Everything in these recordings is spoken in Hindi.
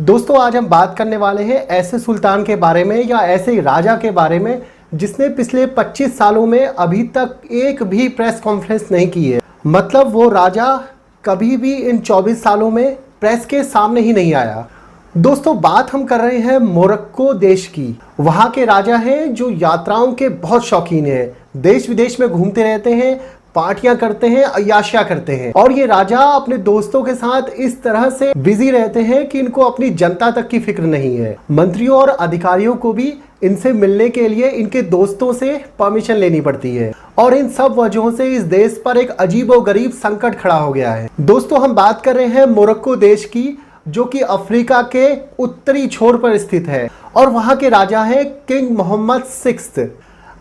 दोस्तों आज हम बात करने वाले हैं ऐसे सुल्तान के बारे में या ऐसे राजा के बारे में जिसने पिछले 25 सालों में अभी तक एक भी प्रेस कॉन्फ्रेंस नहीं की है। मतलब वो राजा कभी भी इन 24 सालों में प्रेस के सामने ही नहीं आया। दोस्तों बात हम कर रहे हैं मोरक्को देश की। वहाँ के राजा हैं जो यात्राओं के बहुत शौकीन हैं, देश विदेश में घूमते रहते हैं, पार्टियां करते हैं, अय्याशियां करते हैं। और ये राजा अपने दोस्तों के साथ इस तरह से बिजी रहते हैं कि इनको अपनी जनता तक की फिक्र नहीं है। मंत्रियों और अधिकारियों को भी इनसे मिलने के लिए इनके दोस्तों से परमिशन लेनी पड़ती है और इन सब वजहों से इस देश पर एक अजीबोगरीब संकट खड़ा हो गया है। दोस्तों हम बात कर रहे हैं मोरक्को देश की, जो कि अफ्रीका के उत्तरी छोर पर स्थित है और वहां के राजा हैं किंग मोहम्मद VI।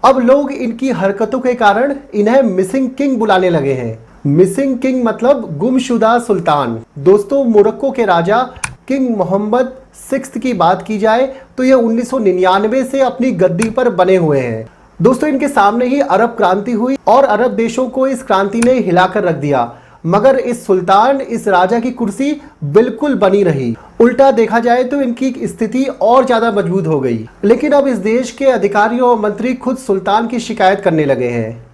अब लोग इनकी हरकतों के कारण इन्हें मिसिंग किंग बुलाने लगे हैं। मिसिंग किंग मतलब गुमशुदा सुल्तान। दोस्तों मोरक्को के राजा किंग मोहम्मद VI की बात की जाए तो ये 1999 से अपनी गद्दी पर बने हुए हैं। दोस्तों इनके सामने ही अरब क्रांति हुई और अरब देशों को इस क्रांति ने हिलाकर रख दिया, मगर इस सुल्तान इस राजा की कुर्सी बिल्कुल बनी रही। उल्टा देखा जाए तो इनकी स्थिति और ज्यादा मजबूत हो गई। लेकिन अब इस देश के अधिकारी और मंत्री खुद सुल्तान की शिकायत करने लगे हैं।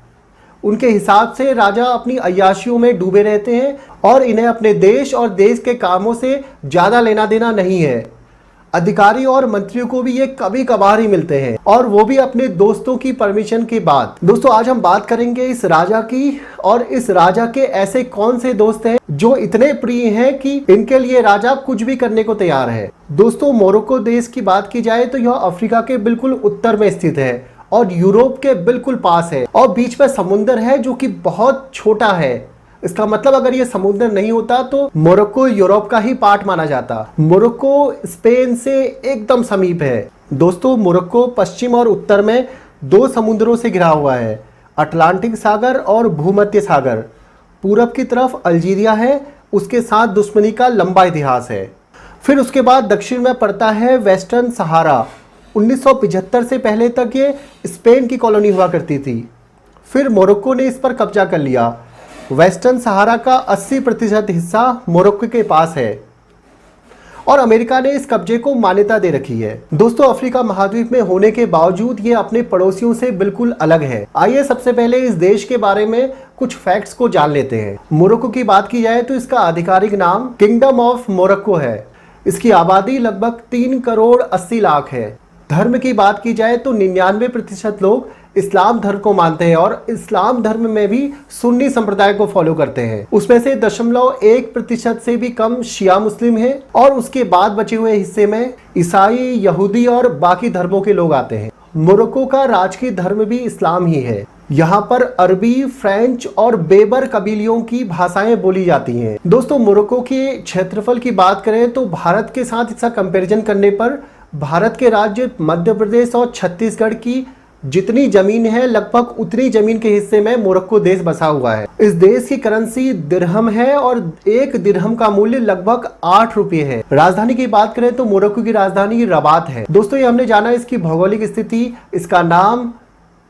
उनके हिसाब से राजा अपनी अय्याशियों में डूबे रहते हैं और इन्हें अपने देश और देश के कामों से ज्यादा लेना देना नहीं है। अधिकारी और मंत्रियों को भी ये कभी कभार ही मिलते हैं और वो भी अपने दोस्तों की परमिशन के बाद। दोस्तों आज हम बात करेंगे इस राजा की और इस राजा के ऐसे कौन से दोस्त हैं जो इतने प्रिय हैं कि इनके लिए राजा कुछ भी करने को तैयार है। दोस्तों मोरक्को देश की बात की जाए तो यह अफ्रीका के बिल्कुल उत्तर में स्थित है और यूरोप के बिल्कुल पास है और बीच में समुद्र है जो कि बहुत छोटा है। इसका मतलब अगर ये समुद्र नहीं होता तो मोरक्को यूरोप का ही पार्ट माना जाता। मोरक्को स्पेन से एकदम समीप है। दोस्तों मोरक्को पश्चिम और उत्तर में दो समुद्रों से घिरा हुआ है, अटलांटिक सागर और भूमध्य सागर। पूरब की तरफ अल्जीरिया है, उसके साथ दुश्मनी का लंबा इतिहास है। फिर उसके बाद दक्षिण में पड़ता है वेस्टर्न सहारा। 1975 से पहले तक ये स्पेन की कॉलोनी हुआ करती थी। फिर मोरक्को ने इस पर कब्जा कर लिया। वेस्टर्न सहारा का 80% हिस्सा मोरक्को के पास है और अमेरिका ने इस कब्जे को मान्यता दे रखी है। दोस्तों अफ्रीका महाद्वीप में होने के बावजूद ये अपने पड़ोसियों से बिल्कुल अलग है। आइए सबसे पहले इस देश के बारे में कुछ फैक्ट्स को जान लेते हैं। मोरक्को की बात की जाए तो इसका आधिकारिक नाम किंगडम ऑफ मोरक्को है। इसकी आबादी लगभग 3 करोड़ 80 लाख है। धर्म की बात की जाए तो 99% लोग इस्लाम धर्म को मानते हैं और इस्लाम धर्म में भी सुन्नी संप्रदाय को फॉलो करते हैं। उसमें से 0.1% से भी कम शिया मुस्लिम है और उसके बाद बचे हुए हिस्से में ईसाई, यहूदी और बाकी धर्मों के लोग आते हैं। मोरक्को का राजकीय धर्म भी इस्लाम ही है। यहाँ पर अरबी, फ्रेंच और बेबर कबीलियों की भाषाएं बोली जाती हैं। दोस्तों मोरक्को के क्षेत्रफल की बात करें तो भारत के साथ इसका कंपैरिजन करने पर भारत के राज्य मध्य प्रदेश और छत्तीसगढ़ की जितनी जमीन है लगभग उतनी जमीन के हिस्से में मोरक्को देश बसा हुआ है। इस देश की करेंसी दिरहम है और 1 दिरहम का मूल्य लगभग 8 रुपये है। राजधानी की बात करें तो मोरक्को की राजधानी रबात है। दोस्तों ये हमने जाना इसकी भौगोलिक स्थिति, इसका नाम,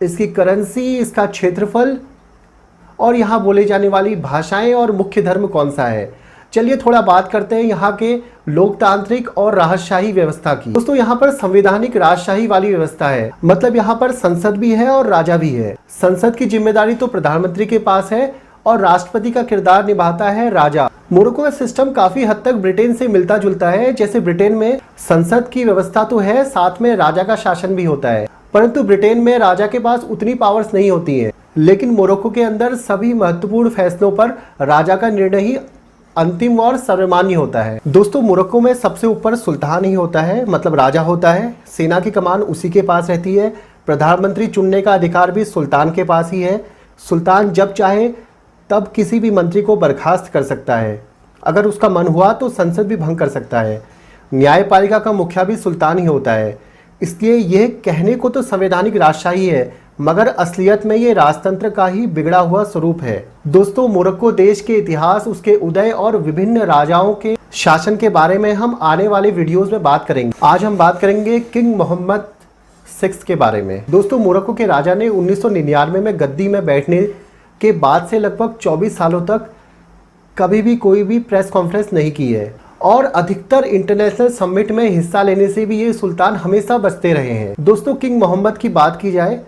इसकी करेंसी, इसका क्षेत्रफल और यहाँ बोले जाने वाली भाषाएं और मुख्य धर्म कौन सा है। चलिए थोड़ा बात करते हैं यहाँ के लोकतांत्रिक और राजशाही व्यवस्था की। दोस्तों यहाँ पर संवैधानिक राजशाही वाली व्यवस्था है, मतलब यहाँ पर संसद भी है और राजा भी है। संसद की जिम्मेदारी तो प्रधानमंत्री के पास है और राष्ट्रपति का किरदार निभाता है राजा। मोरक्को का सिस्टम काफी हद तक ब्रिटेन से मिलता जुलता है। जैसे ब्रिटेन में संसद की व्यवस्था तो है, साथ में राजा का शासन भी होता है, परंतु ब्रिटेन में राजा के पास उतनी पावर्स नहीं होती है। लेकिन मोरक्को के अंदर सभी महत्वपूर्ण फैसलों पर राजा का निर्णय ही अंतिम और सर्वमान्य होता है। दोस्तों मोरक्को में सबसे ऊपर सुल्तान ही होता है, मतलब राजा होता है। सेना की कमान उसी के पास रहती है। प्रधानमंत्री चुनने का अधिकार भी सुल्तान के पास ही है। सुल्तान जब चाहे तब किसी भी मंत्री को बर्खास्त कर सकता है। अगर उसका मन हुआ तो संसद भी भंग कर सकता है। न्यायपालिका का मुखिया भी सुल्तान ही होता है। इसलिए यह कहने को तो संवैधानिक राजशाही है, मगर असलियत में ये राजतंत्र का ही बिगड़ा हुआ स्वरूप है। दोस्तों मोरक्को देश के इतिहास, उसके उदय और विभिन्न राजाओं के शासन के बारे में हम आने वाले वीडियोस में बात करेंगे। आज हम बात करेंगे किंग मोहम्मद VI के बारे में। दोस्तों मोरक्को के राजा ने 1999 में गद्दी में बैठने के बाद से लगभग 24 सालों तक कभी भी कोई भी प्रेस कॉन्फ्रेंस नहीं की है और अधिकतर इंटरनेशनल समिट में हिस्सा लेने से भी ये सुल्तान हमेशा बचते रहे हैं। दोस्तों, किंग मोहम्मद की बात की जाए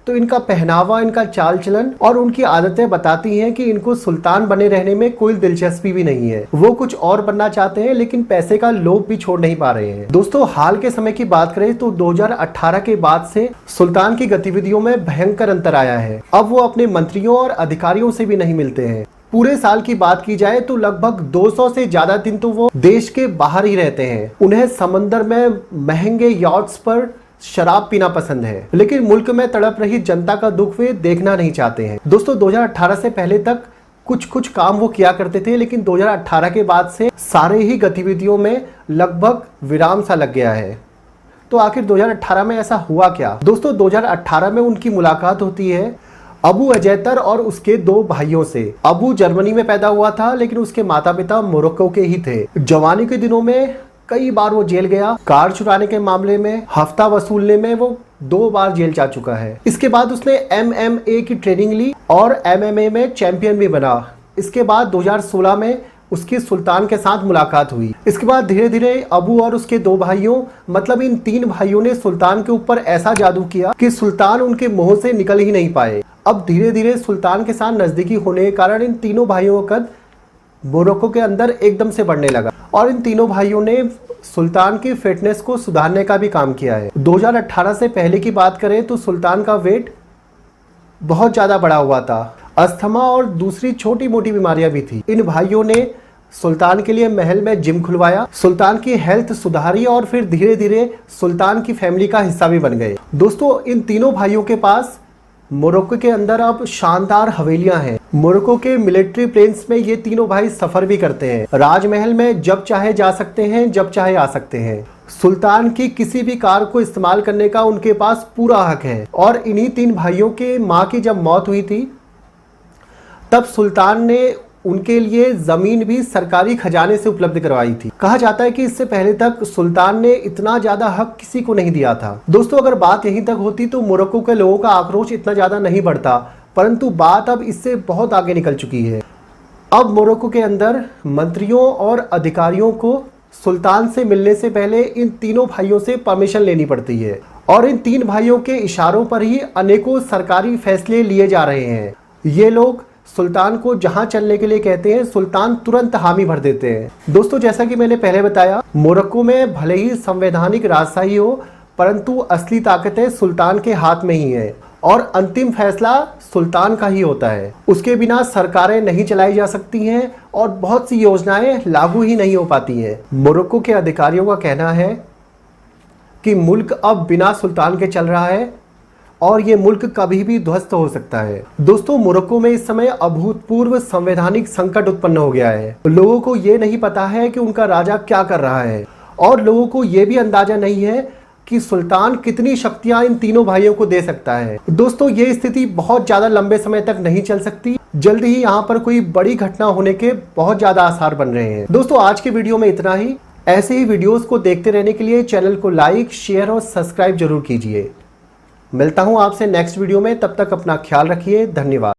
तो इनका पहनावा, इनका चाल चलन और उनकी आदतें बताती हैं कि इनको सुल्तान बने रहने में कोई दिलचस्पी भी नहीं है। वो कुछ और बनना चाहते हैं, लेकिन पैसे का लोभ भी छोड़ नहीं पा रहे हैं। दोस्तों, हाल के समय की बात करें तो 2018 के बाद से सुल्तान की गतिविधियों में भयंकर अंतर आया है। अब वो अपने मंत्रियों और अधिकारियों से भी नहीं मिलते हैं। पूरे साल की बात की जाए तो लगभग 200 से ज्यादा दिन तो वो देश के बाहर ही रहते हैं। उन्हें समंदर में महंगे यॉट्स पर शराब पीना पसंद है, लेकिन मुल्क में तड़प रही जनता का दुख वे देखना नहीं चाहते हैं। दोस्तों, 2018 से पहले तक कुछ काम वो किया करते थे, लेकिन 2018 के बाद से सारे ही गतिविधियों में लगभग विराम सा लग गया है। तो आखिर 2018 में ऐसा हुआ क्या? दोस्तों, 2018 में उनकी मुलाकात होती है अबू अजैतर और उसके 2 भाइयों से। अबू जर्मनी में पैदा हुआ था, लेकिन उसके माता पिता मोरक्को के ही थे। जवानी के दिनों में कई बार वो जेल गया। कार चुराने के मामले में, हफ्ता वसूलने में वो 2 बार जेल जा चुका है। इसके बाद उसने MMA की ट्रेनिंग ली और MMA में चैंपियन भी बना। इसके बाद 2016 में उसकी सुल्तान के साथ मुलाकात हुई। इसके बाद धीरे धीरे अबू और उसके 2 भाइयों, मतलब इन 3 भाइयों ने सुल्तान के ऊपर ऐसा जादू किया कि सुल्तान उनके मुंह से निकल ही नहीं पाए। अब धीरे धीरे सुल्तान के साथ नजदीकी होने के कारण इन तीनों भाइयों का कद मोरक्को के अंदर एकदम से बढ़ने लगा और इन तीनों भाइयों ने सुल्तान की फिटनेस को सुधारने का भी काम किया है। 2018 से पहले की बात करें तो सुल्तान का वेट बहुत ज्यादा बढ़ा हुआ था। अस्थमा और दूसरी छोटी मोटी बीमारियां भी थी। इन भाइयों ने सुल्तान के लिए महल में जिम खुलवाया, सुल्तान की हेल्थ सुधारी और फिर धीरे धीरे सुल्तान की फैमिली का हिस्सा भी बन गए। दोस्तों, इन तीनों भाइयों के पास मोरक्को के अंदर अब शानदार हवेलियां हैं। मोरक्को के मिलिट्री प्लेन्स में ये तीनों भाई सफर भी करते हैं। राजमहल में जब चाहे जा सकते हैं, जब चाहे आ सकते हैं। सुल्तान की किसी भी कार को इस्तेमाल करने का उनके पास पूरा हक है। और इन्हीं 3 भाइयों के माँ की जब मौत हुई थी, तब सुल्तान ने उनके लिए जमीन भी सरकारी खजाने से उपलब्ध करवाई थी। कहा जाता है कि इससे पहले तक सुल्तान ने इतना ज्यादा हक किसी को नहीं दिया था। दोस्तों, अगर बात यहीं तक होती तो मोरक्को के लोगों का आक्रोश इतना ज्यादा नहीं बढ़ता, परंतु बात अब इससे बहुत आगे निकल चुकी है। अब मोरक्को के अंदर मंत्रियों और अधिकारियों को सुल्तान से मिलने से पहले इन तीनों भाइयों से परमिशन लेनी पड़ती है और इन 3 भाइयों के इशारों पर ही अनेकों सरकारी फैसले लिए जा रहे हैं। ये लोग सुल्तान को जहां चलने के लिए कहते हैं, सुल्तान तुरंत हामी भर देते हैं। दोस्तों, जैसा कि मैंने पहले बताया, मोरक्को में भले ही संवैधानिक राजशाही हो, परंतु असली ताकतें सुल्तान के हाथ में ही है और अंतिम फैसला सुल्तान का ही होता है। उसके बिना सरकारें नहीं चलाई जा सकती हैं और बहुत सी योजनाएं लागू ही नहीं हो पाती हैं। मोरक्को के अधिकारियों का कहना है कि मुल्क अब बिना सुल्तान के चल रहा है और ये मुल्क कभी भी ध्वस्त हो सकता है। दोस्तों, मोरक्को में इस समय अभूतपूर्व संवैधानिक संकट उत्पन्न हो गया है। लोगों को ये नहीं पता है कि उनका राजा क्या कर रहा है और लोगों को ये भी अंदाजा नहीं है कि सुल्तान कितनी शक्तियां इन तीनों भाइयों को दे सकता है। दोस्तों, ये स्थिति बहुत ज्यादा लंबे समय तक नहीं चल सकती। जल्द ही यहाँ पर कोई बड़ी घटना होने के बहुत ज्यादा आसार बन रहे हैं। दोस्तों, आज के वीडियो में इतना ही। ऐसे ही वीडियोस को देखते रहने के लिए चैनल को लाइक, शेयर और सब्सक्राइब जरूर कीजिए। मिलता हूं आपसे नेक्स्ट वीडियो में, तब तक अपना ख्याल रखिए। धन्यवाद।